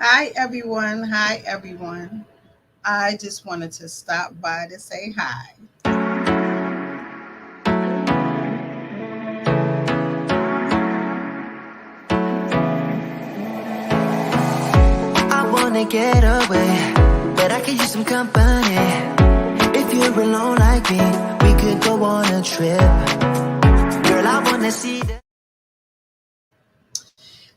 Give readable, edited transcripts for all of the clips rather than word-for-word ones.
Hi, everyone. Hi, everyone. I just wanted to stop by to say hi. I wanna get away, but I could use some company. If you're alone like me, we could go on a trip. Girl, I wanna see the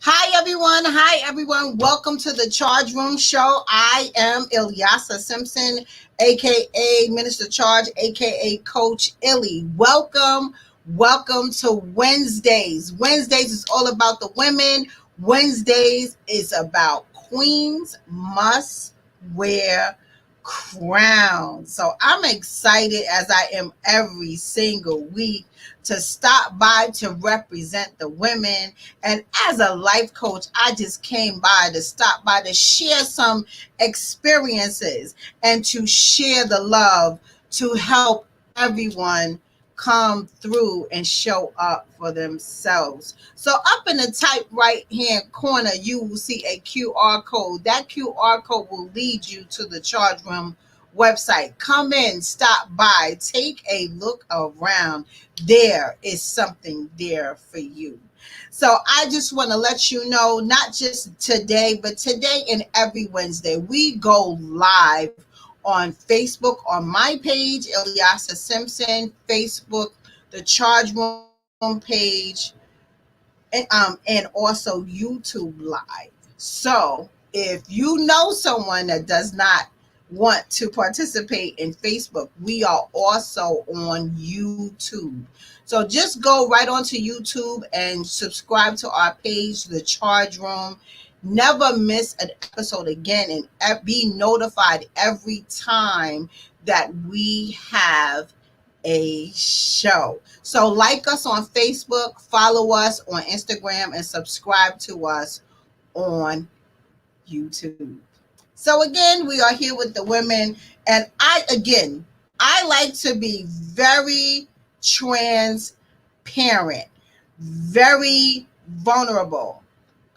Hi, everyone. Hi, everyone. Welcome to the Charge Room Show. I am Ilyasa Simpson, aka Minister Charge, aka Coach ILLY. Welcome to Wednesdays. Wednesdays is all about the women. Wednesdays is about queens must wear crowns. So I'm excited as I am every single week to stop by to represent the women. And as a life coach, I just came by to stop by to share some experiences and to share the love to help everyone come through and show up for themselves. So up in the top right hand corner, you will see a QR code. That QR code will lead you to the Charge Room website. Come in, stop by, take a look around. There is something there for you. So I just want to let you know, not just today, but today and every Wednesday, we go live on Facebook on my page, Ilyasa Simpson, Facebook, the Charge Room page, and also YouTube Live. So if you know someone that does not want to participate in Facebook, we are also on YouTube. So just go right onto YouTube and subscribe to our page, The Charge Room. Never miss an episode again and be notified every time that we have a show. So like us on Facebook, follow us on Instagram, and subscribe to us on YouTube. So again, we are here with the women, and I like to be very transparent, very vulnerable.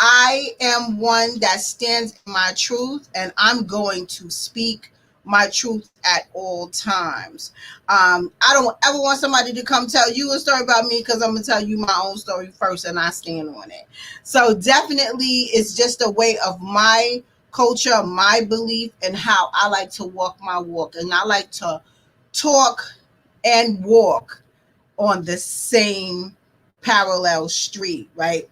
I am one that stands in my truth, and I'm going to speak my truth at all times. I don't ever want somebody to come tell you a story about me, because I'm going to tell you my own story first and I stand on it. So definitely it's just a way of my culture, my belief, and how I like to walk my walk. And I like to talk and walk on the same parallel street, right?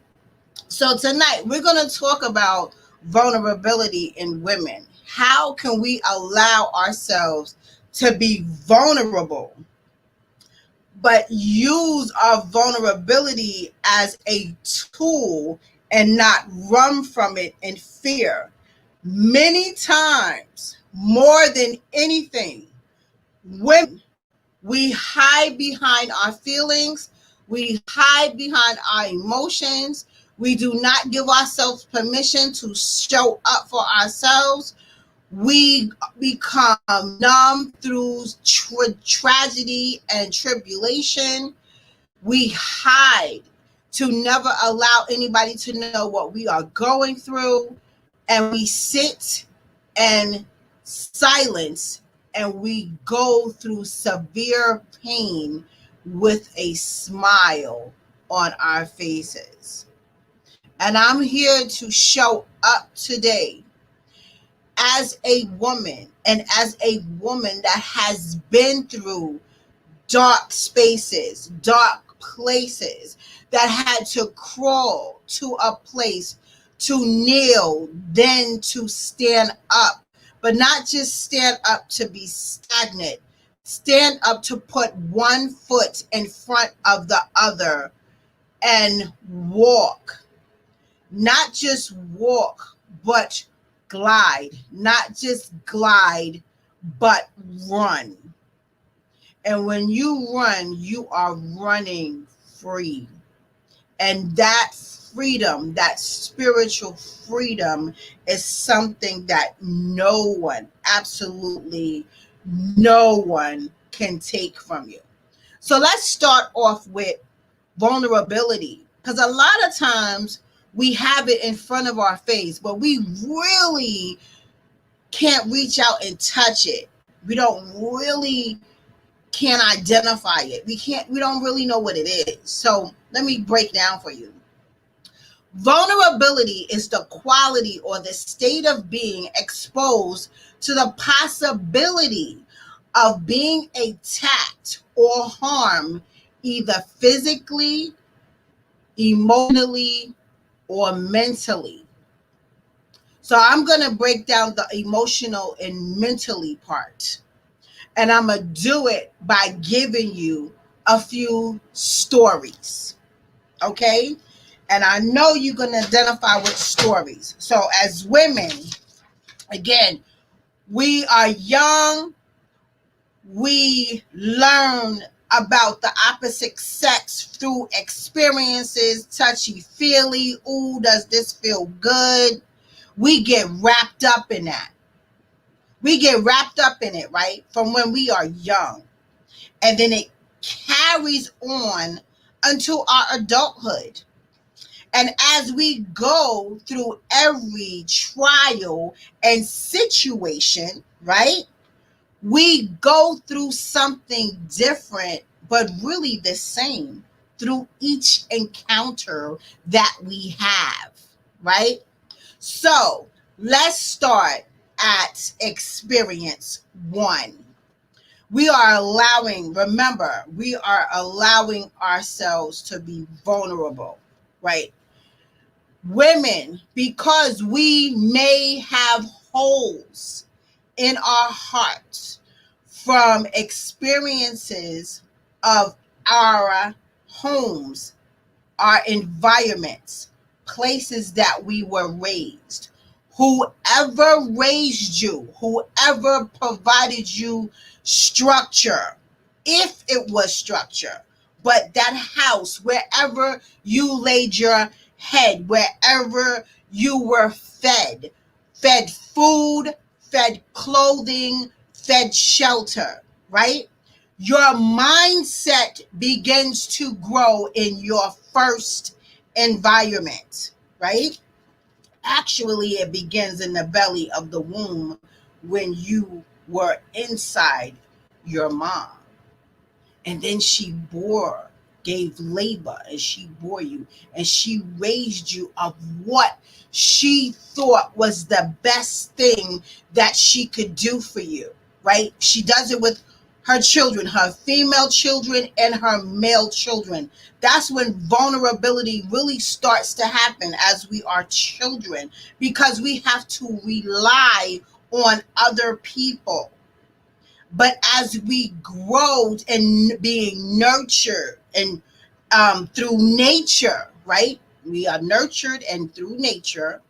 So tonight we're going to talk about vulnerability in women. How can we allow ourselves to be vulnerable, but use our vulnerability as a tool and not run from it in fear? Many times, more than anything, women, we hide behind our feelings, we hide behind our emotions, we do not give ourselves permission to show up for ourselves. We become numb through tragedy and tribulation. We hide to never allow anybody to know what we are going through. And we sit and silence, and we go through severe pain with a smile on our faces. And I'm here to show up today as a woman, and as a woman that has been through dark spaces, dark places, that had to crawl to a place to kneel, then to stand up, but not just stand up to be stagnant, stand up to put one foot in front of the other and walk. Not just walk, but glide. Not just glide, but run. And when you run, you are running free. And that freedom, that spiritual freedom, is something that no one, absolutely no one, can take from you. So let's start off with vulnerability. Because a lot of times We have it in front of our face, but we really can't reach out and touch it. We don't really can't identify it. We don't really know what it is. So let me break down for you. Vulnerability is the quality or the state of being exposed to the possibility of being attacked or harmed, either physically, emotionally, or mentally. So I'm going to break down the emotional and mentally part. And I'm going to do it by giving you a few stories. Okay? And I know you're going to identify with stories. So, as women, again, we are young, we learn about the opposite sex through experiences, touchy feely. Ooh, does this feel good? We get wrapped up in that. We get wrapped up in it, right? From when we are young. And then it carries on until our adulthood. And as we go through every trial and situation, right? We go through something different, but really the same through each encounter that we have, right? So let's start at experience one. Remember, we are allowing ourselves to be vulnerable, right? Women, because we may have holes in our hearts from experiences of our homes, our environments, places that we were raised. Whoever raised you, whoever provided you structure, if it was structure, but that house, wherever you laid your head, wherever you were fed food, fed clothing, fed shelter, right? Your mindset begins to grow in your first environment, right? Actually, it begins in the belly of the womb when you were inside your mom. And then gave labor, and she bore you, and she raised you of what she thought was the best thing that she could do for you, right? She does it with her children, her female children and her male children. That's when vulnerability really starts to happen as we are children, because we have to rely on other people. But as we grow and being nurtured and through nature, right? We are nurtured and through nature.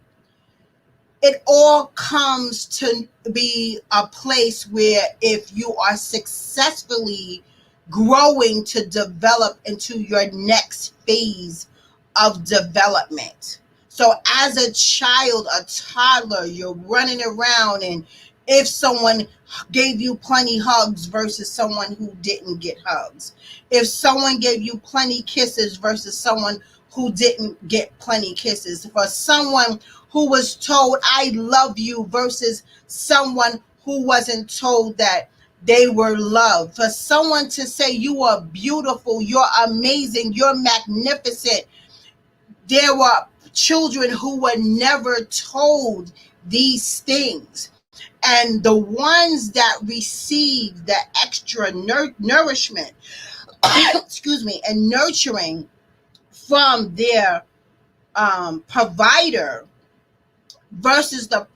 It all comes to be a place where if you are successfully growing to develop into your next phase of development. So as a child, a toddler, you're running around, and if someone gave you plenty hugs versus someone who didn't get hugs, if someone gave you plenty kisses versus someone who didn't get plenty kisses, for someone who was told I love you versus someone who wasn't told that they were loved, for someone to say you are beautiful, you're amazing, you're magnificent. There were children who were never told these things. And the ones that received the extra nourishment, excuse me, and nurturing from their provider versus the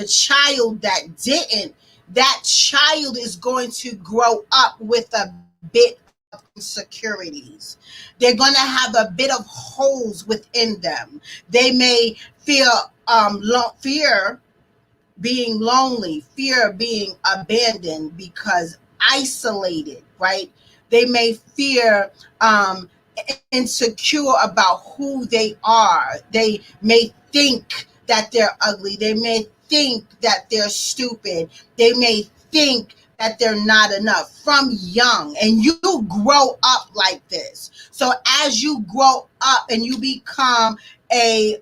child that didn't, that child is going to grow up with a bit of insecurities. They're going to have a bit of holes within them. They may feel fear being lonely, fear being abandoned because isolated, right? They may fear insecure about who they are. They may think that they're ugly. They may think that they're stupid. They may think that they're not enough from young, and you grow up like this. So as you grow up and you become a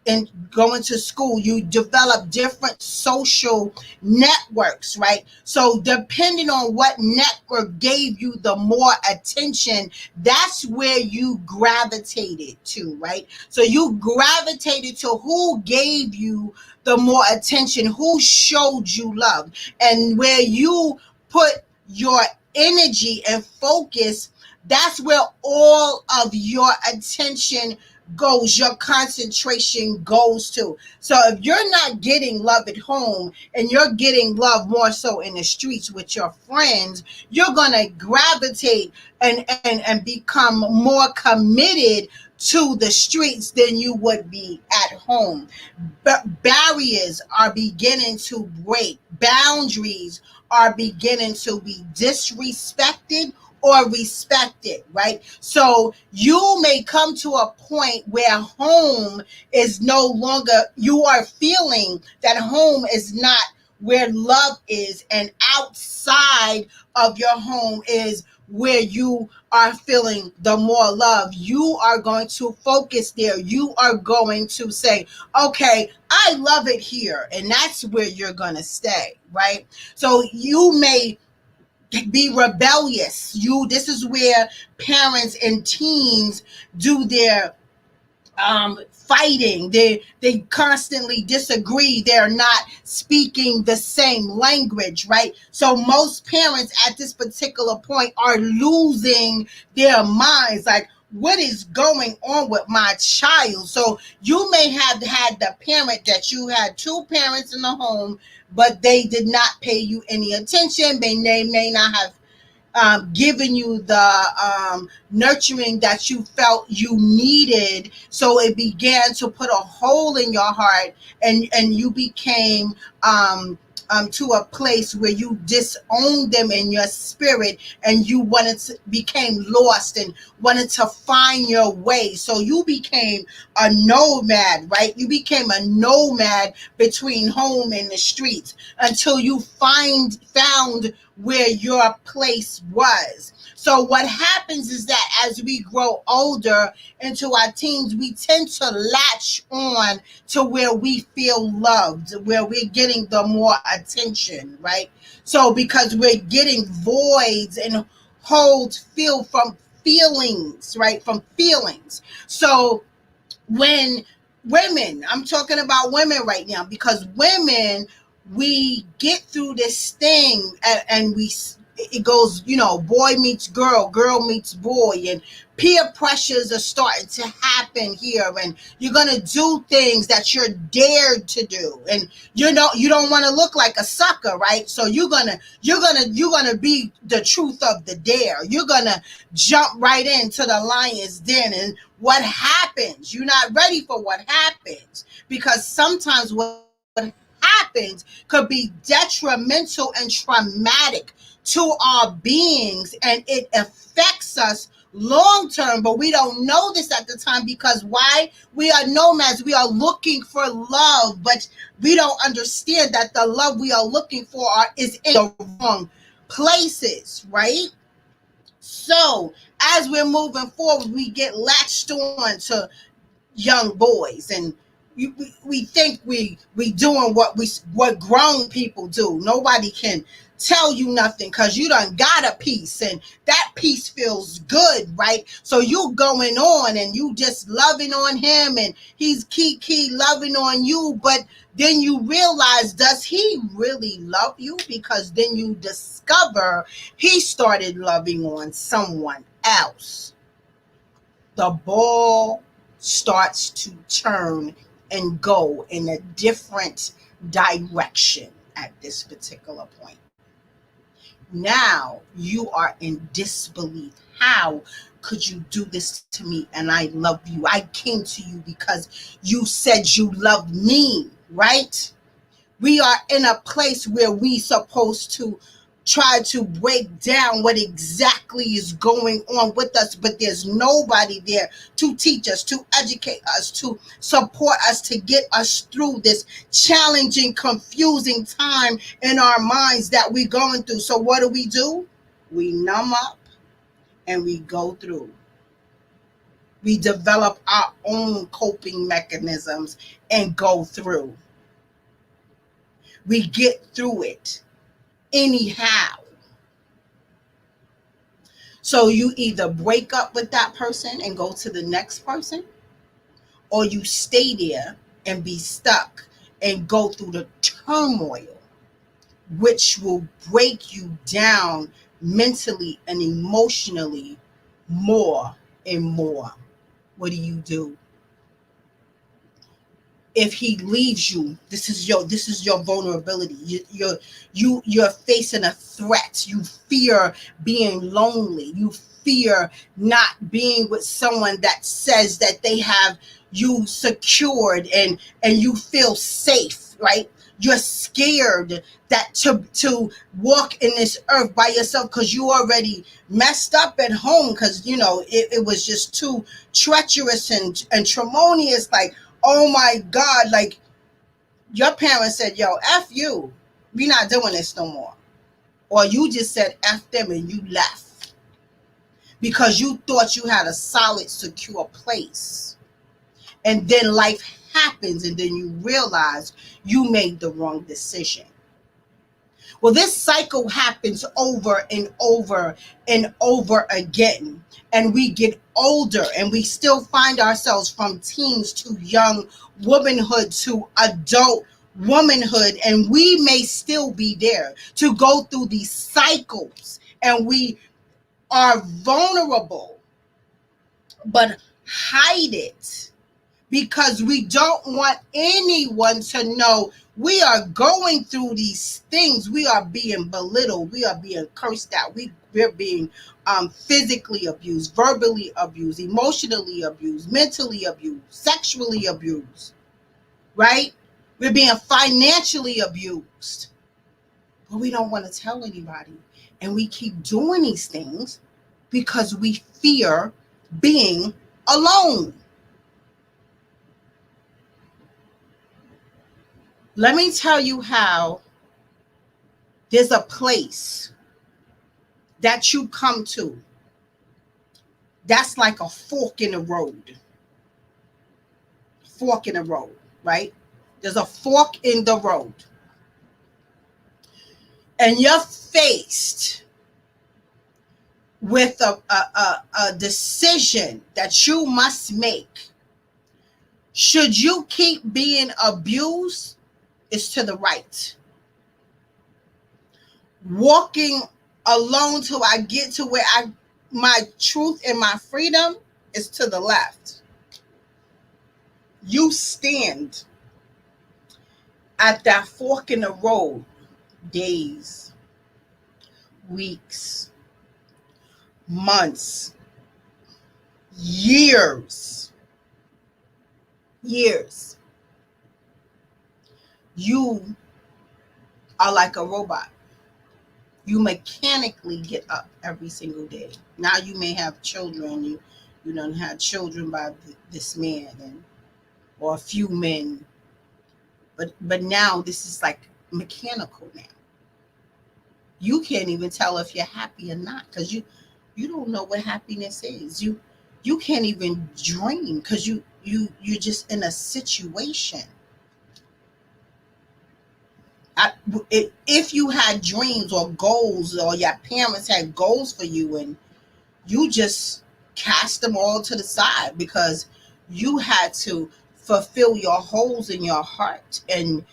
and going to school, you develop different social networks, right? So depending on what network gave you the more attention, that's where you gravitated to, right? So you gravitated to who gave you the more attention, who showed you love, and where you put your energy and focus, that's where all of your attention goes, your concentration goes to. So if you're not getting love at home and you're getting love more so in the streets with your friends, you're going to gravitate and become more committed to the streets than you would be at home. But barriers are beginning to break. Boundaries are beginning to be disrespected or respected, right? So you may come to a point where home is no longer, you are feeling that home is not where love is, and outside of your home is where you are feeling the more love. You are going to focus there. You are going to say, okay, I love it here. And that's where you're going to stay, right? So you may be rebellious. This is where parents and teens do their fighting. They constantly disagree. They're not speaking the same language, right? So most parents at this particular point are losing their minds, like, what is going on with my child? So you may have had the parent that you had two parents in the home, but they did not pay you any attention. They may not have giving you the nurturing that you felt you needed. So it began to put a hole in your heart, and you became to a place where you disowned them in your spirit, and you became lost and wanted to find your way. So you became a nomad, right? You became a nomad between home and the streets until you found where your place was. So what happens is that as we grow older into our teens, we tend to latch on to where we feel loved, where we're getting the more attention, right? So because we're getting voids and holds feel from feelings, right? From feelings. So when women, I'm talking about women right now, because women, we get through this thing, and it goes, boy meets girl, girl meets boy, and peer pressures are starting to happen here, and you're gonna do things that you're dared to do, and you don't want to look like a sucker, right? So you're gonna be the truth of the dare. You're gonna jump right into the lion's den, and what happens? You're not ready for what happens, because sometimes what happens could be detrimental and traumatic to our beings, and it affects us long term, but we don't know this at the time. Because why? We are nomads. We are looking for love, but we don't understand that the love we are looking for is in the wrong places, right? So as we're moving forward, we get latched on to young boys, and we think we doing what grown people do. Nobody can tell you nothing because you done got a piece, and that piece feels good, right? So you going on and you just loving on him, and he's key loving on you, but then you realize, does he really love you? Because then you discover he started loving on someone else. The ball starts to turn and go in a different direction at this particular point. Now you are in disbelief. How could you do this to me? And I love you. I came to you because you said you loved me, right? We are in a place where we supposed to try to break down what exactly is going on with us, but there's nobody there to teach us, to educate us, to support us, to get us through this challenging, confusing time in our minds that we're going through. So what do? We numb up and we go through. We develop our own coping mechanisms and go through. We get through it anyhow. So you either break up with that person and go to the next person, or you stay there and be stuck and go through the turmoil, which will break you down mentally and emotionally more and more. What do? If he leaves you, this is your vulnerability. You're facing a threat. You fear being lonely. You fear not being with someone that says that they have you secured, and you feel safe, right? You're scared that to walk in this earth by yourself, because you already messed up at home, because it was just too treacherous and tremonious. Like, oh my God, like your parents said, yo, F you. We not doing this no more. Or you just said F them and you left because you thought you had a solid, secure place. And then life happens and then you realize you made the wrong decision. Well, this cycle happens over and over and over again. And we get older and we still find ourselves from teens to young womanhood to adult womanhood. And we may still be there to go through these cycles. And we are vulnerable, but hide it because we don't want anyone to know we are going through these things. We are being belittled. We are being cursed out. We're being physically abused, verbally abused, emotionally abused, mentally abused, sexually abused, right? We're being financially abused. But we don't want to tell anybody. And we keep doing these things because we fear being alone. Let me tell you how there's a place that you come to that's like a fork in the road. Fork in the road, right? There's a fork in the road. And you're faced with a decision that you must make. Should you keep being abused? Is to the right. Walking alone till I get to where my truth and my freedom is to the left. You stand at that fork in the road, days, weeks, months, years. You are like a robot. You mechanically get up every single day. Now you may have children. You don't have children by this man or a few men. But now this is like mechanical now. You can't even tell if you're happy or not because you don't know what happiness is. You can't even dream because you're just in a situation. If you had dreams or goals, or your parents had goals for you, and you just cast them all to the side because you had to fulfill your holes in your heart and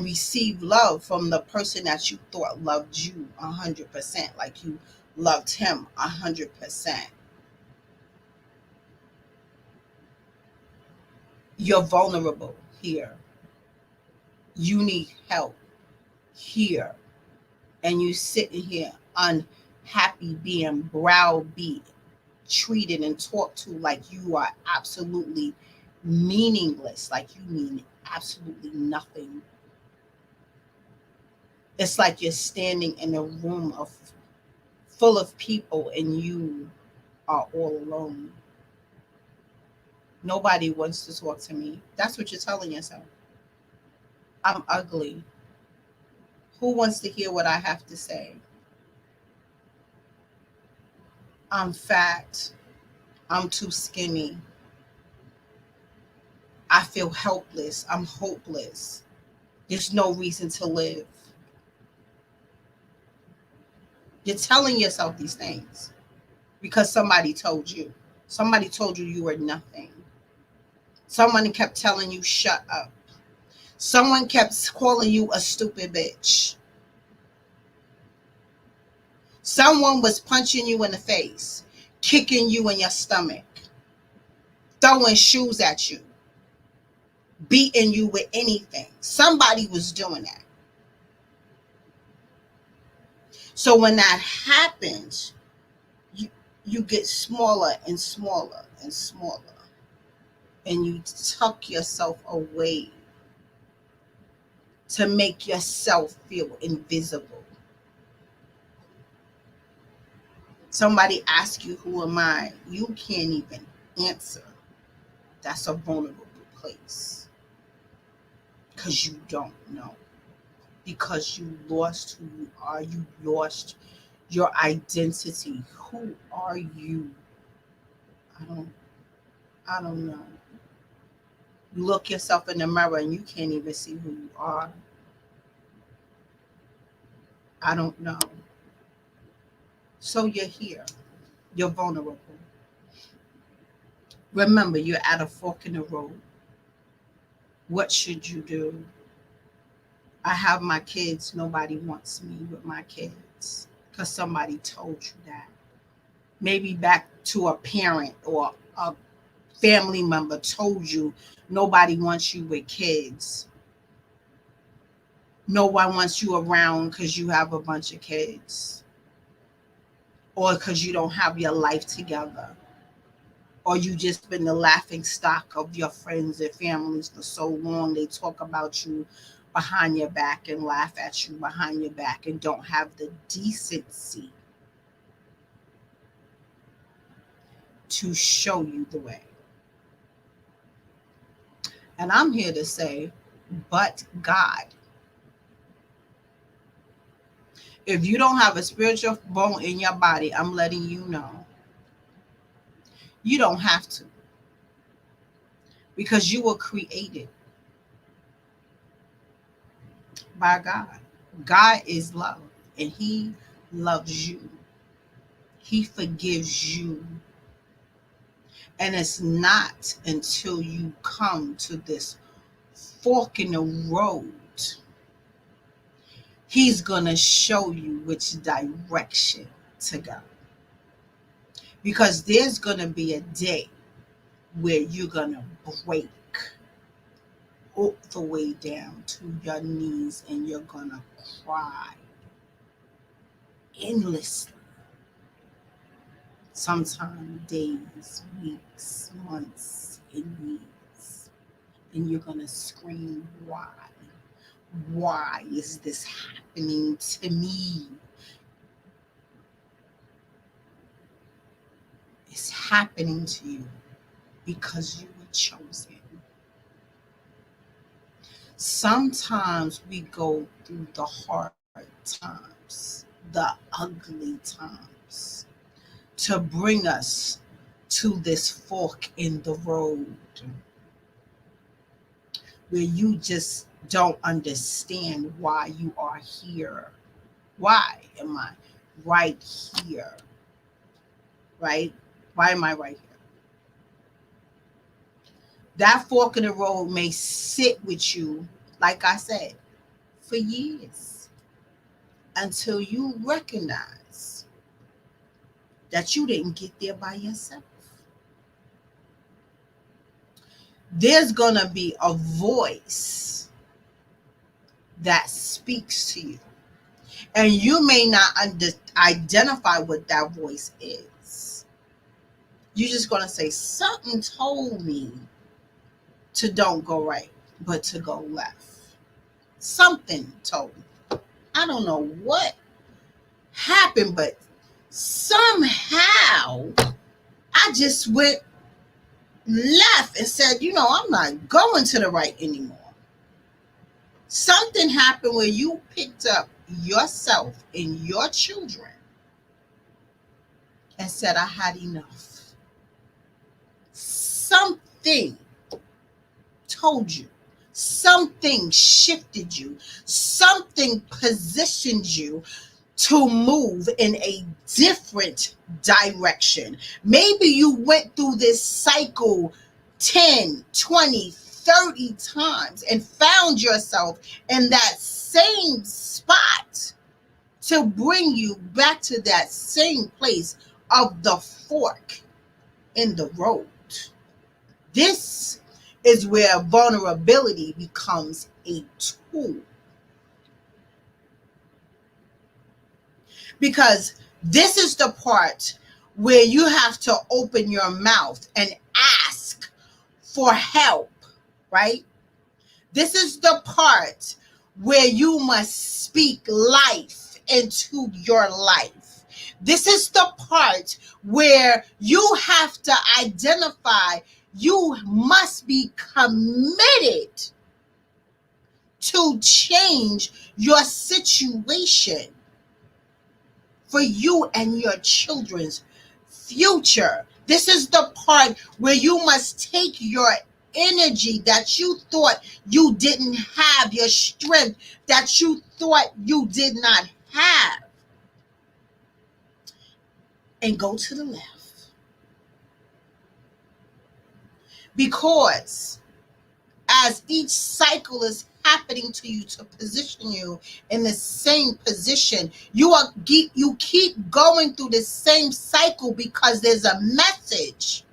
receive love from the person that you thought loved you 100%, like you loved him 100%. You're vulnerable here. You need help here. And you sitting here unhappy, being browbeat, treated and talked to like you are absolutely meaningless, like you mean absolutely nothing. It's like you're standing in a room of full of people and you are all alone. Nobody wants to talk to me. That's what you're telling yourself. I'm ugly. Who wants to hear what I have to say? I'm fat. I'm too skinny. I feel helpless. I'm hopeless. There's no reason to live. You're telling yourself these things because somebody told you. Somebody told you you were nothing. Someone kept telling you, shut up. Someone kept calling you a stupid bitch. Someone was punching you in the face, kicking you in your stomach, throwing shoes at you, beating you with anything. Somebody was doing that. So when that happens, you get smaller and smaller and smaller, and you tuck yourself away to make yourself feel invisible. Somebody asks you, who am I? You can't even answer. That's a vulnerable place because you don't know. Because you lost who you are. You lost your identity. Who are you? I don't I don't know. You look yourself in the mirror and you can't even see who you are. I don't know. So you're here. You're vulnerable. Remember, you're at a fork in the road. What should you do? I have my kids. Nobody wants me with my kids because somebody told you that. Maybe back to a parent or a family member told you nobody wants you with kids. No one wants you around because you have a bunch of kids or because you don't have your life together, or you just been the laughing stock of your friends and families for so long. They talk about you behind your back and laugh at you behind your back and don't have the decency to show you the way. And I'm here to say, but God. If you don't have a spiritual bone in your body, I'm letting you know. You don't have to, because you were created by God. God is love, and He loves you. He forgives you. And it's not until you come to this fork in the road, He's going to show you which direction to go. Because there's going to be a day where you're going to break all the way down to your knees and you're going to cry endlessly. Sometimes days, weeks, months, and years. And you're going to scream, why? Why is this happening to me? It's happening to you because you were chosen. Sometimes we go through the hard times, the ugly times, to bring us to this fork in the road where you just don't understand why you are here. Why am I right here? Right? Why am I right here? That fork in the road may sit with you, like I said, for years until you recognize that you didn't get there by yourself. There's going to be a voice that speaks to you. And you may not identify what that voice is. You're just going to say, something told me to don't go right, but to go left. Something told me. I I don't know what happened, but somehow I just went left and said, I'm not going to the right anymore. Something happened where you picked up yourself and your children and said, I had enough. Something told you, something shifted you, something positioned you to move in a different direction. Maybe you went through this cycle 10, 20, 30 times and found yourself in that same spot to bring you back to that same place of the fork in the road. This is where vulnerability becomes a tool. Because this is the part where you have to open your mouth and ask for help, right? This is the part where you must speak life into your life. This is the part where you have to identify you must be committed to change your situation for you and your children's future. This is the part where you must take your energy that you thought you didn't have, your strength that you thought you did not have, and go to the left. Because as each cycle is happening to you to position you in the same position, you keep going through the same cycle because there's a message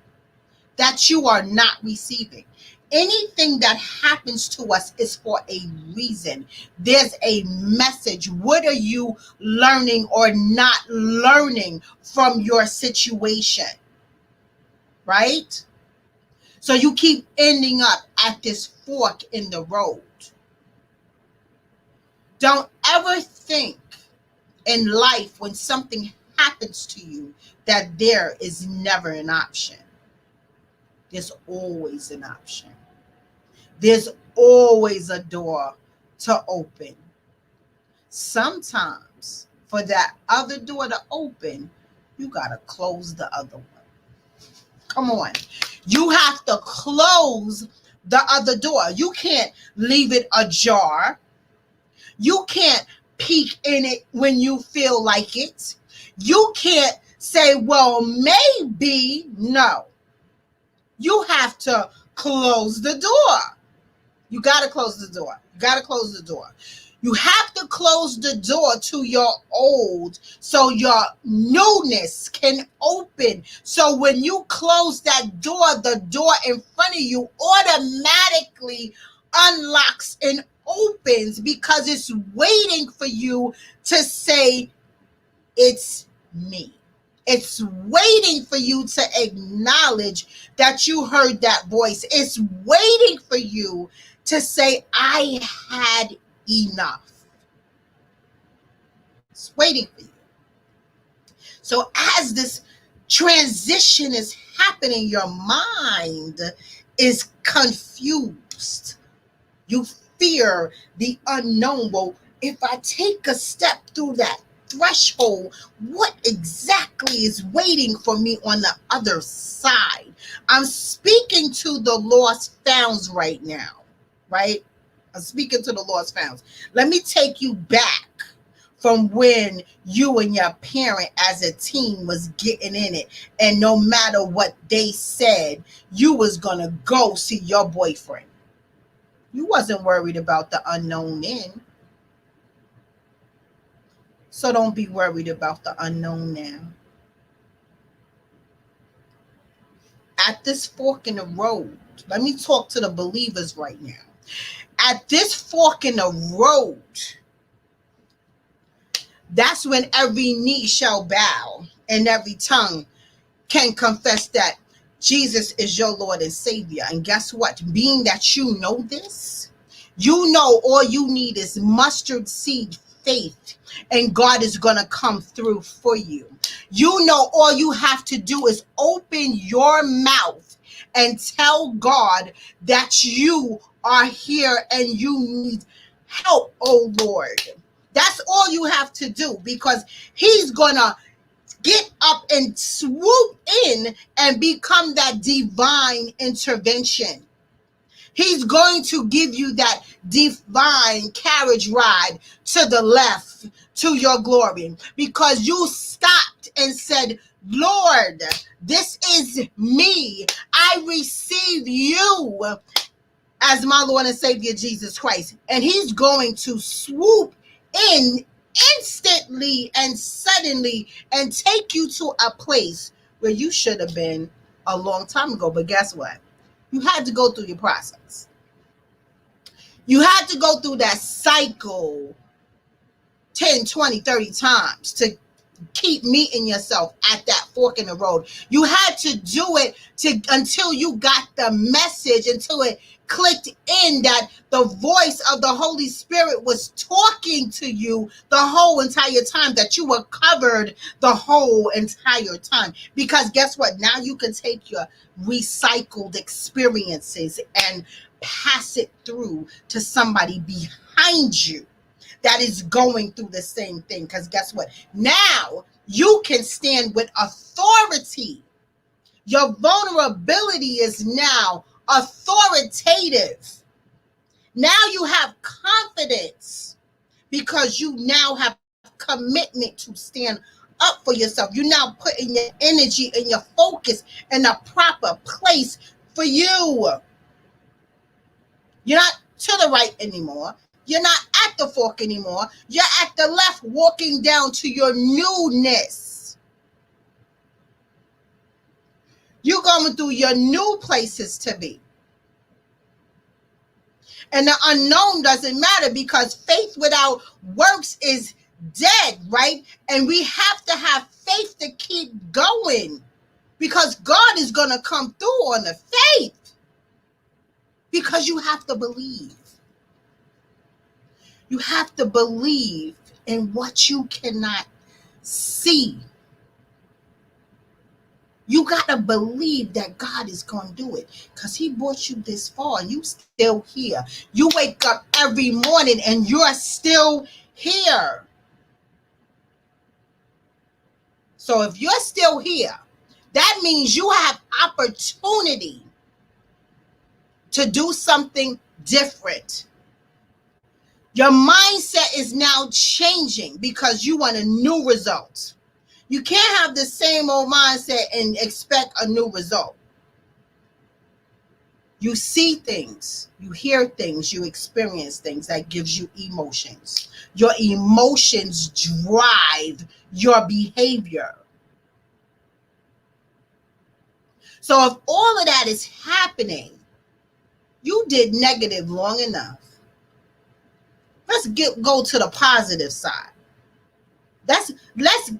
that you are not receiving. Anything that happens to us is for a reason. There's a message. What are you learning or not learning from your situation? Right? So you keep ending up at this fork in the road. Don't ever think in life when something happens to you that there is never an option. There's always an option. There's always a door to open. Sometimes for that other door to open, you got to close the other one. Come on. You have to close the other door. You can't leave it ajar. You can't peek in it when you feel like it. You can't say, well, maybe. No. You have to close the door. You got to close the door. You got to close the door. You have to close the door to your old so your newness can open. So when you close that door, the door in front of you automatically unlocks and opens because it's waiting for you to say, it's me. It's waiting for you to acknowledge that you heard that voice. It's waiting for you to say, I had enough. It's waiting for you. So as this transition is happening, your mind is confused. You fear the unknown. Well, if I take a step through that threshold, what exactly is waiting for me on the other side? I'm speaking to the lost founds right now, right? I'm speaking to the lost founds. Let me take you back from when you and your parent as a teen was getting in it, and no matter what they said, you was gonna go see your boyfriend. You wasn't worried about the unknown then. So don't be worried about the unknown now. At this fork in the road, let me talk to the believers right now. At this fork in the road, that's when every knee shall bow and every tongue can confess that Jesus is your Lord and Savior. And guess what? Being that you know this, you know all you need is mustard seed faith, and God is going to come through for you. You know, all you have to do is open your mouth and tell God that you are here and you need help, oh Lord. That's all you have to do, because he's going to get up and swoop in and become that divine intervention. He's going to give you that divine carriage ride to the left, to your glory, because you stopped and said, Lord, this is me. I receive you as my Lord and Savior, Jesus Christ. And he's going to swoop in instantly and suddenly and take you to a place where you should have been a long time ago. But guess what? You had to go through your process. You had to go through that cycle 10, 20, 30 times to keep meeting yourself at that fork in the road. You had to do it until you got the message, until it clicked in that the voice of the Holy Spirit was talking to you the whole entire time, that you were covered the whole entire time. Because guess what? Now you can take your recycled experiences and pass it through to somebody behind you that is going through the same thing. Because guess what? Now you can stand with authority. Your vulnerability is now authoritative. Now you have confidence because you now have commitment to stand up for yourself. You're now putting your energy and your focus in a proper place for you. You're not to the right anymore. You're not at the fork anymore. You're at the left, walking down to your newness. You're going through your new places to be. And the unknown doesn't matter, because faith without works is dead, right? And we have to have faith to keep going, because God is going to come through on the faith, because you have to believe. You have to believe in what you cannot see. You got to believe that God is going to do it, because he brought you this far and you still here. You wake up every morning and you're still here. So if you're still here, that means you have opportunity to do something different. Your mindset is now changing because you want a new result. You can't have the same old mindset and expect a new result. You see things, you hear things, you experience things. That gives you emotions. Your emotions drive your behavior. So if all of that is happening, you did negative long enough. Let's go to the positive side. Let's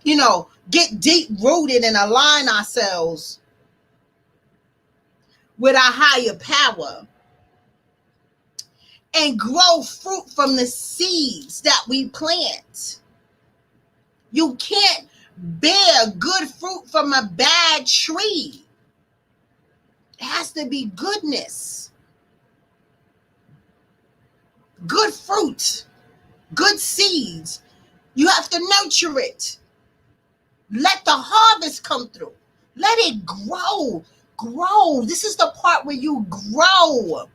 get deep rooted and align ourselves with our higher power and grow fruit from the seeds that we plant. You can't bear good fruit from a bad tree. It has to be goodness. Good fruit, good seeds. You have to nurture it. Let the harvest come through. Let it grow. Grow. This is the part where you grow.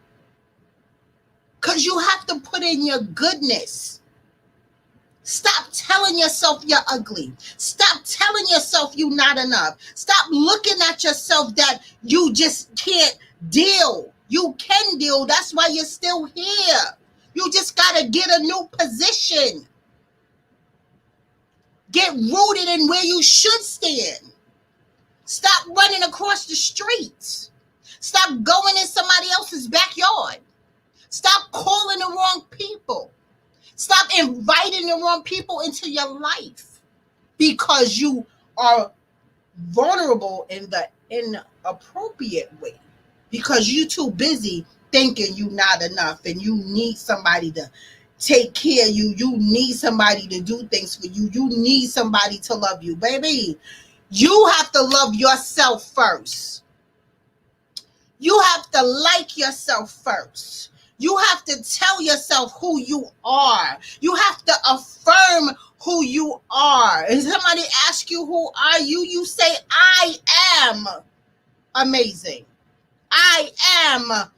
Because you have to put in your goodness. Stop telling yourself you're ugly. Stop telling yourself you're not enough. Stop looking at yourself that you just can't deal. You can deal. That's why you're still here. You just got to get a new position. Get rooted in where you should stand. Stop running across the streets. Stop going in somebody else's backyard. Stop calling the wrong people. Stop inviting the wrong people into your life because you are vulnerable in the inappropriate way, because you're too busy thinking you're not enough and you need somebody to take care of you. You need somebody to do things for you. You need somebody to love you. Baby, you have to love yourself first. You have to like yourself first. You have to tell yourself who you are. You have to affirm who you are. And somebody asks you, who are you? You say, I am amazing. I am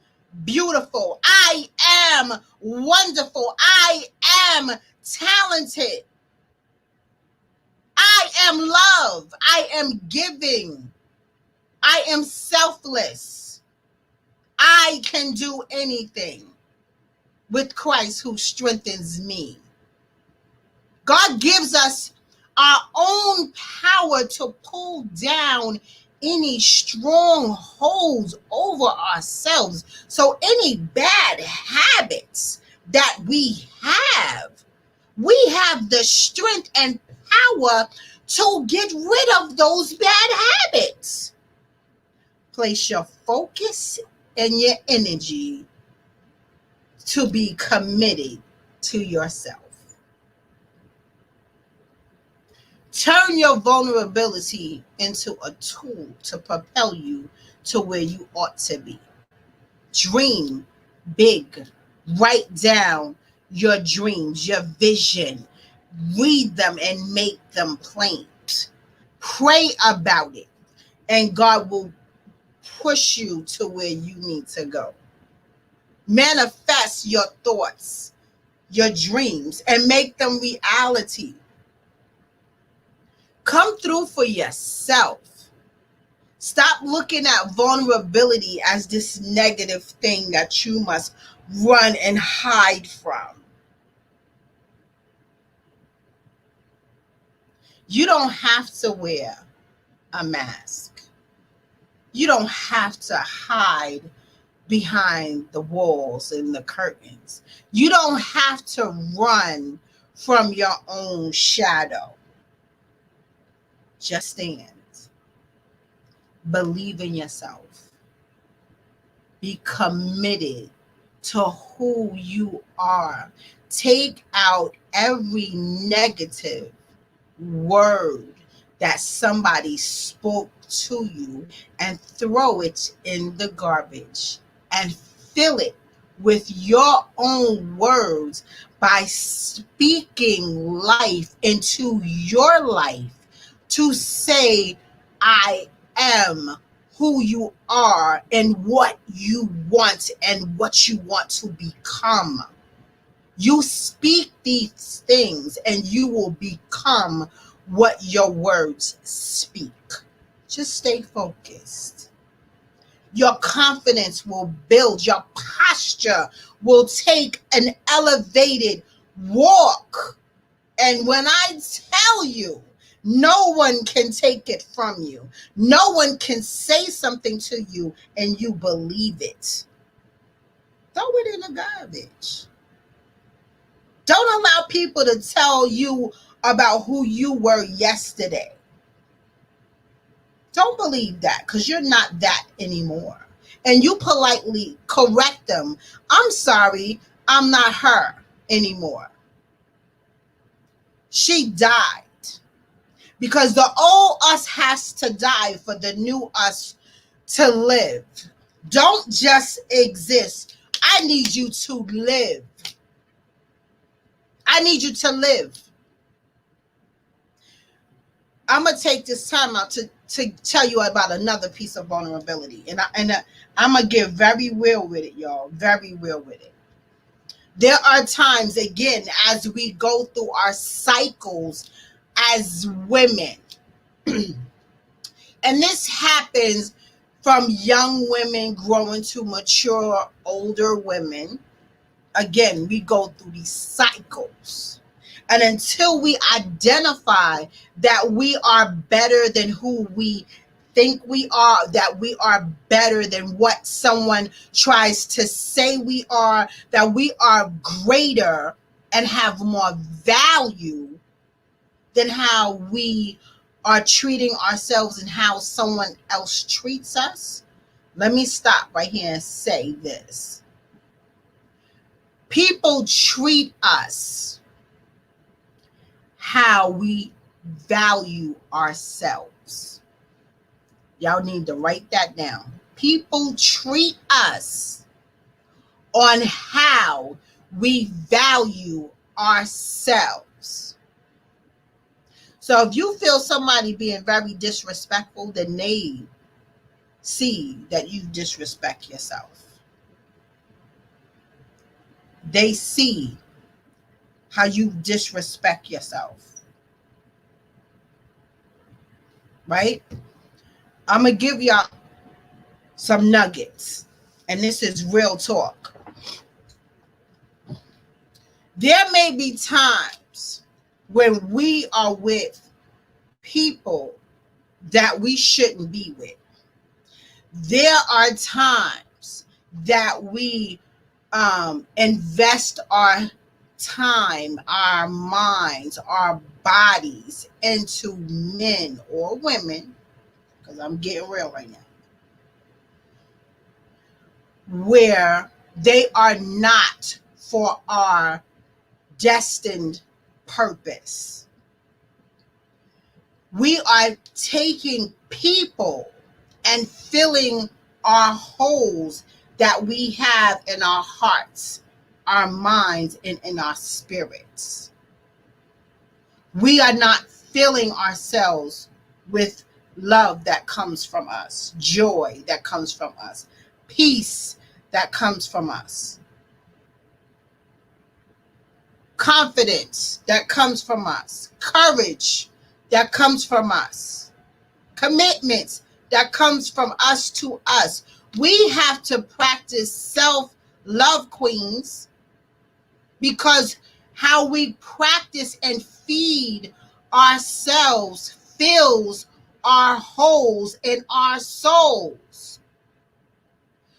beautiful. I am wonderful. I am talented. I am love. I am giving. I am selfless. I can do anything with Christ who strengthens me. God gives us our own power to pull down any strongholds over ourselves. So any bad habits that we have the strength and power to get rid of those bad habits. Place your focus and your energy to be committed to yourself. Turn your vulnerability into a tool to propel you to where you ought to be. Dream big. Write down your dreams, your vision. Read them and make them plain. Pray about it, and God will push you to where you need to go. Manifest your thoughts, your dreams, and make them reality. Come through for yourself. Stop looking at vulnerability as this negative thing that you must run and hide from. You don't have to wear a mask. You don't have to hide behind the walls and the curtains. You don't have to run from your own shadow. Just stand. Believe in yourself. Be committed to who you are. Take out every negative word that somebody spoke to you and throw it in the garbage and fill it with your own words by speaking life into your life to say, I am who you are and what you want and what you want to become. You speak these things and you will become what your words speak. Just stay focused. Your confidence will build. Your posture will take an elevated walk. And when I tell you, no one can take it from you. No one can say something to you and you believe it. Throw it in the garbage. Don't allow people to tell you about who you were yesterday. Don't believe that, because you're not that anymore. And you politely correct them. I'm sorry, I'm not her anymore. She died. Because the old us has to die for the new us to live. Don't just exist. I need you to live. I need you to live. I'm going to take this time out to tell you about another piece of vulnerability. And I'm going to get very real with it, y'all. Very real with it. There are times, again, as we go through our cycles as women, and this happens from young women growing to mature older women. Again, we go through these cycles. And until we identify that we are better than who we think we are, that we are better than what someone tries to say we are, that we are greater and have more value than how we are treating ourselves and how someone else treats us. Let me stop right here and say this. People treat us how we value ourselves. Y'all need to write that down. People treat us on how we value ourselves. So if you feel somebody being very disrespectful, then they see that you disrespect yourself. They see how you disrespect yourself. Right? I'm going to give y'all some nuggets. And this is real talk. There may be times when we are with people that we shouldn't be with. There are times that we invest our time, our minds, our bodies into men or women, because I'm getting real right now, where they are not for our destined purpose. We are taking people and filling our holes that we have in our hearts, our minds, and in our spirits. We are not filling ourselves with love that comes from us, joy that comes from us, peace that comes from us, confidence that comes from us, courage that comes from us, commitments that comes from us to us. We have to practice self-love, queens, because how we practice and feed ourselves fills our holes in our souls.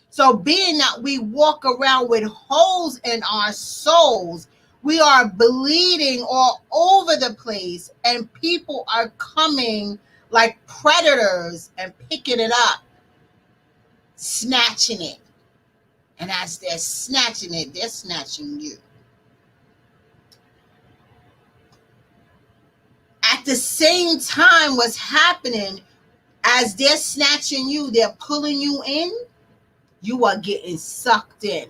So being that we walk around with holes in our souls, we are bleeding all over the place, and people are coming like predators and picking it up, snatching it. And as they're snatching it, they're snatching you. At the same time, what's happening, as they're snatching you, they're pulling you in, you are getting sucked in.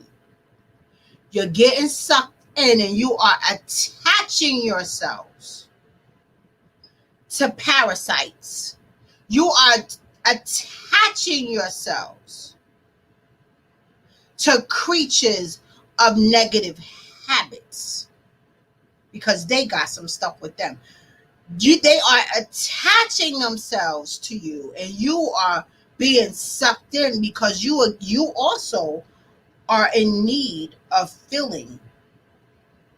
You're getting sucked in, and you are attaching yourselves to parasites. You are attaching yourselves to creatures of negative habits because they got some stuff with them. They are attaching themselves to you, and you are being sucked in because you also are in need of filling,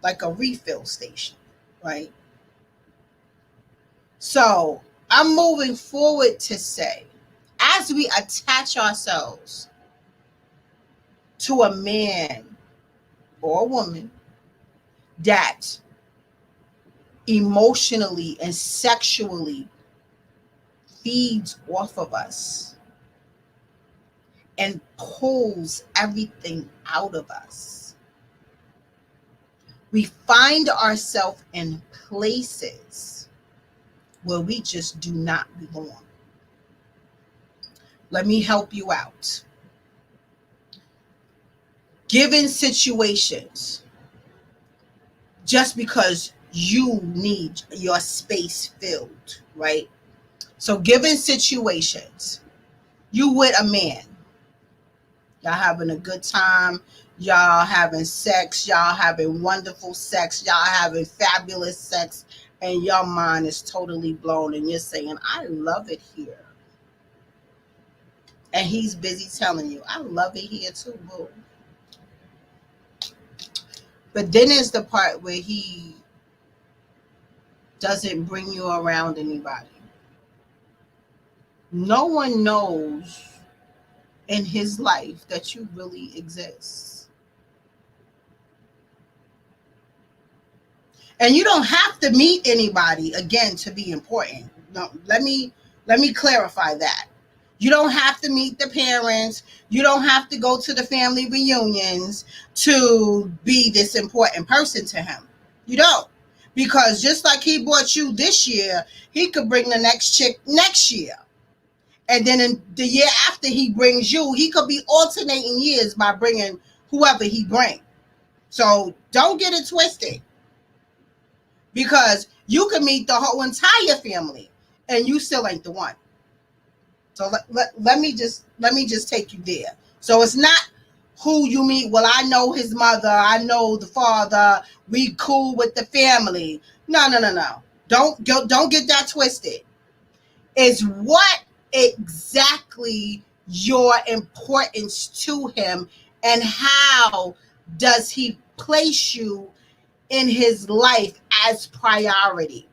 like a refill station, right? So I'm moving forward to say, as we attach ourselves to a man or a woman that emotionally and sexually feeds off of us and pulls everything out of us, we find ourselves in places where we just do not belong. Let me help you out. Given situations, just because you need your space filled, right? So given situations, you with a man, y'all having a good time, y'all having sex, y'all having wonderful sex, y'all having fabulous sex, and your mind is totally blown, and you're saying, I love it here. And he's busy telling you, I love it here too, boo. But then is the part where he doesn't bring you around anybody. No one knows in his life that you really exist. And you don't have to meet anybody again to be important. No, let me clarify that. You don't have to meet the parents. You don't have to go to the family reunions to be this important person to him. You don't. Because just like he brought you this year, he could bring the next chick next year. And then in the year after he brings you, he could be alternating years by bringing whoever he brings. So don't get it twisted. Because you can meet the whole entire family and you still ain't the one. So let me just take you there. So it's not who you meet. Well, I know his mother. I know the father. We cool with the family. No. Don't get that twisted. It's what exactly your importance to him and how does he place you in his life as priority.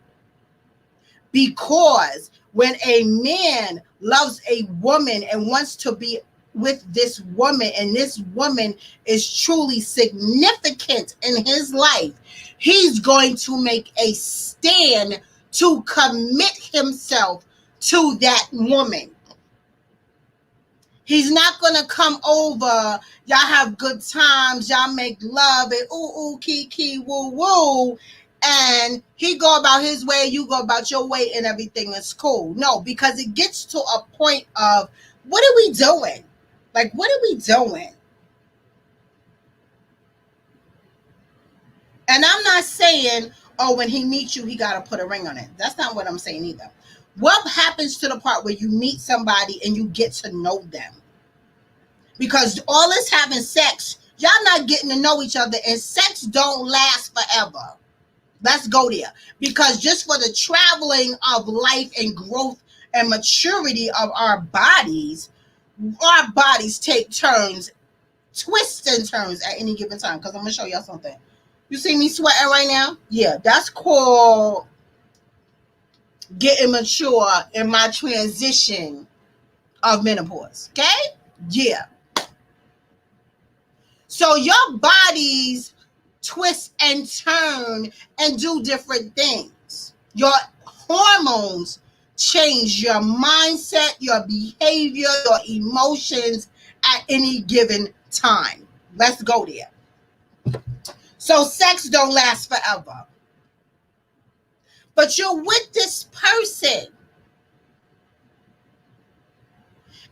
Because when a man loves a woman and wants to be with this woman, and this woman is truly significant in his life, he's going to make a stand to commit himself to that woman. He's not going to come over, y'all have good times, y'all make love, and ooh, kiki, woo, woo, and he go about his way, you go about your way, and everything is cool. No, because it gets to a point of, what are we doing? Like, what are we doing? And I'm not saying, oh, when he meets you, he got to put a ring on it. That's not what I'm saying either. What happens to the part where you meet somebody and you get to know them? Because all this having sex, y'all not getting to know each other, and sex don't last forever. Let's go there. Because just for the traveling of life and growth and maturity of our bodies take turns, twists and turns at any given time. Because I'm going to show y'all something. You see me sweating right now? Yeah, that's called getting mature in my transition of menopause. Okay? Yeah. So your bodies twist and turn and do different things. Your hormones change your mindset, your behavior, your emotions at any given time. Let's go there. So sex don't last forever. But you're with this person.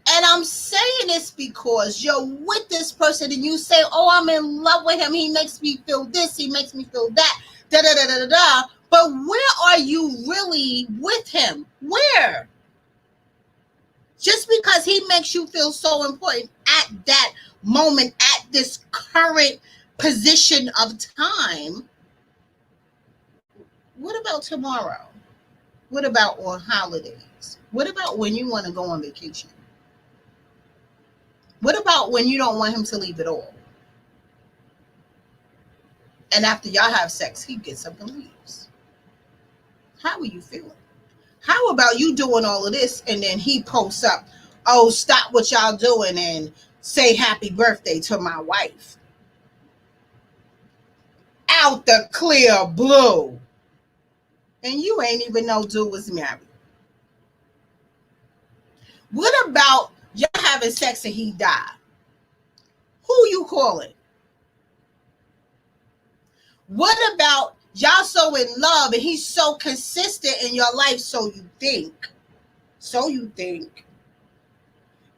And I'm saying this because you're with this person and you say, oh, I'm in love with him. He makes me feel this. He makes me feel that. Da, da, da, da, da, da. But where are you really with him? Where? Just because he makes you feel so important at that moment, at this current position of time, what about tomorrow? What about on holidays? What about when you want to go on vacation? What about when you don't want him to leave at all? And after y'all have sex, he gets up and leaves. How are you feeling? How about you doing all of this and then he posts up, oh, stop what y'all doing and say happy birthday to my wife? Out the clear blue. And you ain't even know dude was married. What about y'all having sex and he died? Who you calling? What about y'all so in love and he's so consistent in your life, so you think.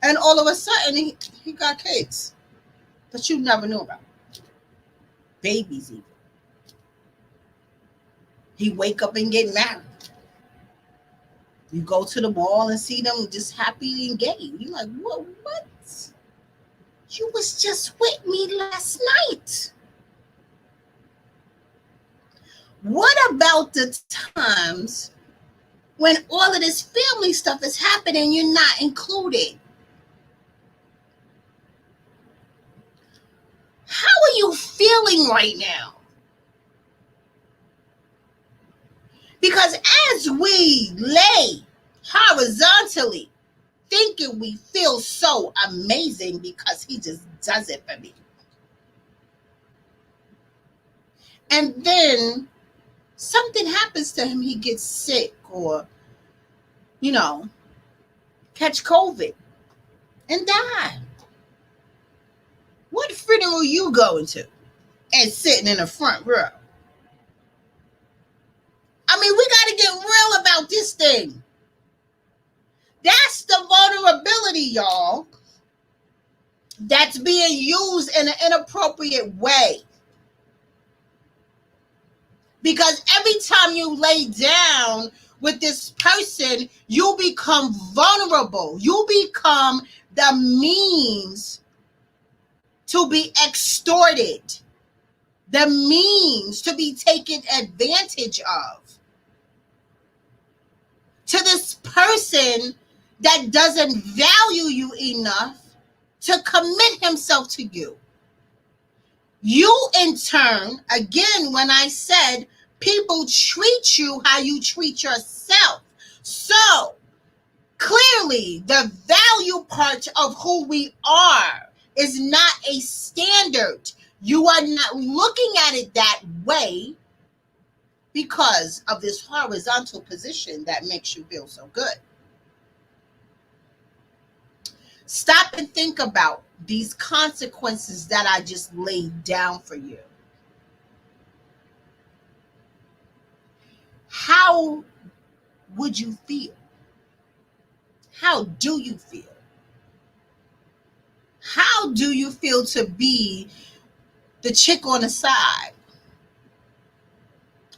And all of a sudden he got kids that you never knew about. Babies even. He wake up and get married. You go to the mall and see them just happy and gay. You're like, what? You was just with me last night. What about the times when all of this family stuff is happening, you're not included? How are you feeling right now? Because as we lay horizontally, thinking we feel so amazing because he just does it for me. And then something happens to him, he gets sick or, catch COVID. and die. What funeral you going to and sitting in the front row? I mean, we got to get real about this thing. That's the vulnerability, y'all, that's being used in an inappropriate way. Because every time you lay down with this person, you become vulnerable. You become the means to be extorted, the means to be taken advantage of. To this person that doesn't value you enough to commit himself to you. You, in turn, again, when I said people treat you how you treat yourself. So, clearly, the value part of who we are is not a standard. You are not looking at it that way because of this horizontal position that makes you feel so good. Stop and think about these consequences that I just laid down for you. How would you feel? How do you feel? How do you feel to be the chick on the side?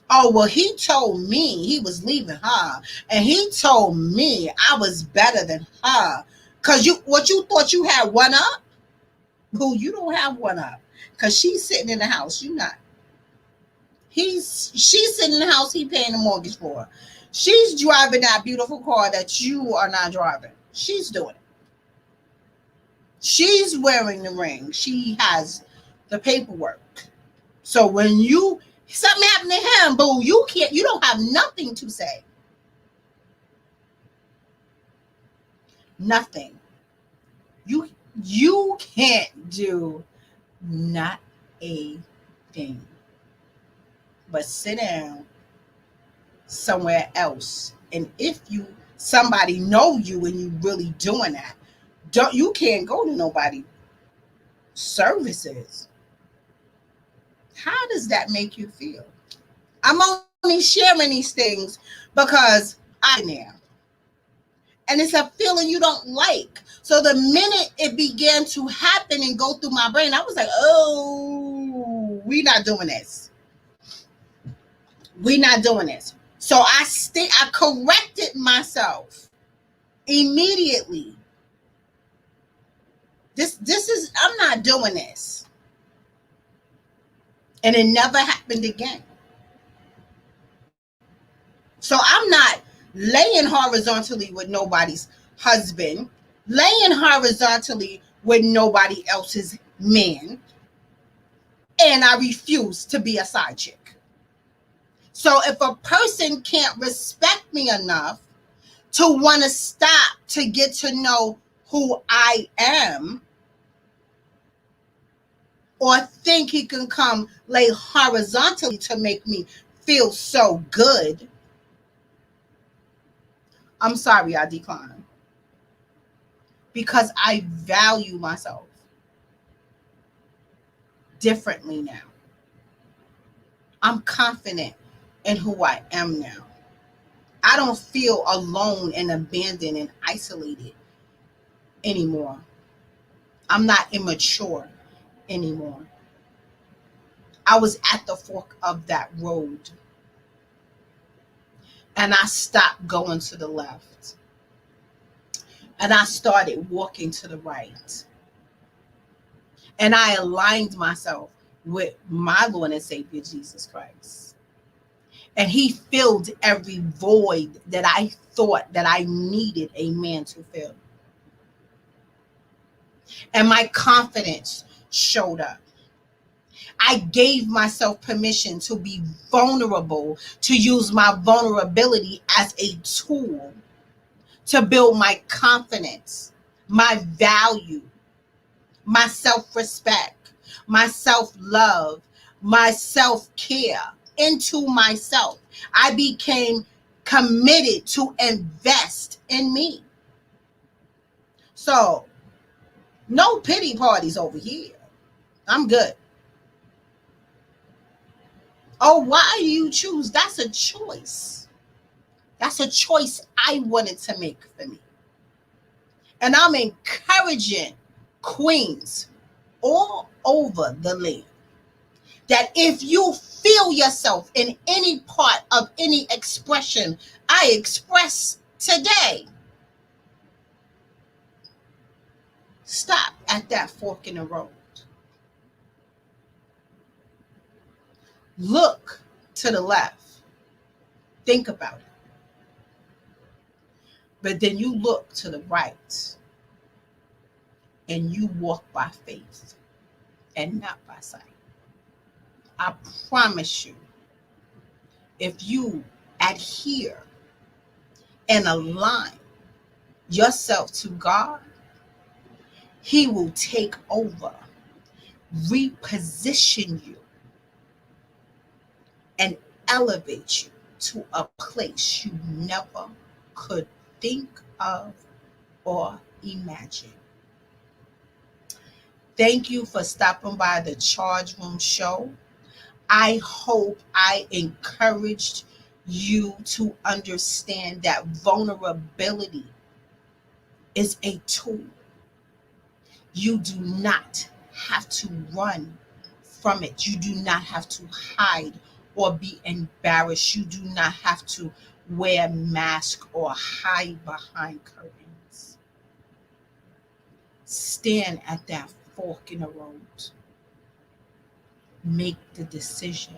Oh, well, he told me he was leaving her, and he told me I was better than her. Because what you thought you had one up? Who you don't have one up. Because she's sitting in the house, you not. She's sitting in the house, he paying the mortgage for her. She's driving that beautiful car that you are not driving. She's doing it. She's wearing the ring. She has the paperwork. So when something happened to him, boo, you don't have nothing to say. Nothing. You can't do not a thing but sit down somewhere else. And if somebody know you and you really doing that, you can't go to nobody services. How does that make you feel? I'm only sharing these things because I'm there. And it's a feeling you don't like. So the minute it began to happen and go through my brain, I was like, oh, we're not doing this. We're not doing this. So I corrected myself immediately. I'm not doing this. And it never happened again. So I'm not laying horizontally with nobody's husband, laying horizontally with nobody else's man, and I refuse to be a side chick. So if a person can't respect me enough to want to stop to get to know who I am, or think he can come lay horizontally to make me feel so good, I'm sorry, I decline. Because I value myself differently now. I'm confident in who I am now. I don't feel alone and abandoned and isolated anymore. I'm not immature anymore. I was at the fork of that road. And I stopped going to the left. And I started walking to the right. And I aligned myself with my Lord and Savior, Jesus Christ. And he filled every void that I thought that I needed a man to fill. And my confidence showed up. I gave myself permission to be vulnerable, to use my vulnerability as a tool to build my confidence, my value, my self-respect, my self-love, my self-care into myself. I became committed to invest in me. So No pity parties over here. I'm good. Oh, why do you choose? That's a choice. That's a choice I wanted to make for me. And I'm encouraging queens all over the land that if you feel yourself in any part of any expression I express today, stop at that fork in the road. Look to the left. Think about it. But then you look to the right and you walk by faith and not by sight. I promise you, if you adhere and align yourself to God, He will take over, reposition you, and elevate you to a place you never could think of or imagine. Thank you for stopping by the Charge Room Show. I hope I encouraged you to understand that vulnerability is a tool. You do not have to run from it. You do not have to hide or be embarrassed. You do not have to wear a mask or hide behind curtains. Stand at that fork in the road. Make the decision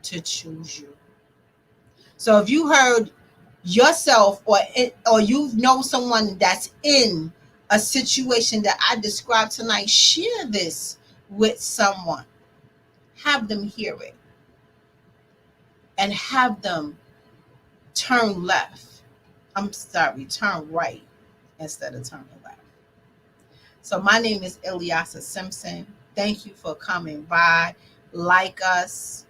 to choose you. So if you heard yourself or you know someone that's in a situation that I described tonight, share this with someone. Have them hear it and have them turn left. Turn right instead of turning left. So my name is Ilyasa Simpson. Thank you for coming by. Like us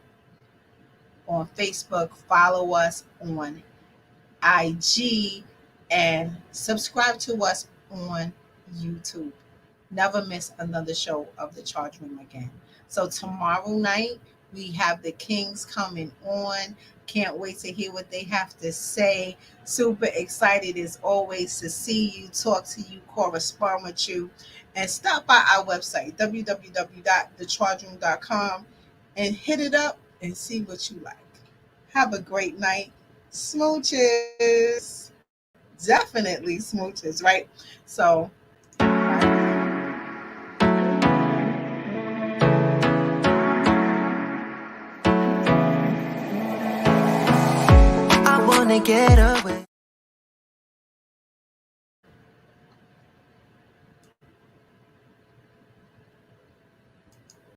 on Facebook, follow us on IG, and subscribe to us on YouTube. Never miss another show of the Charge Room again. So tomorrow night, we have the Kings coming on. Can't wait to hear what they have to say. Super excited as always to see you, talk to you, correspond with you. And stop by our website, www.thechargeroom.com, and hit it up and see what you like. Have a great night. Smooches. Definitely smooches, right? So, I wanna get away.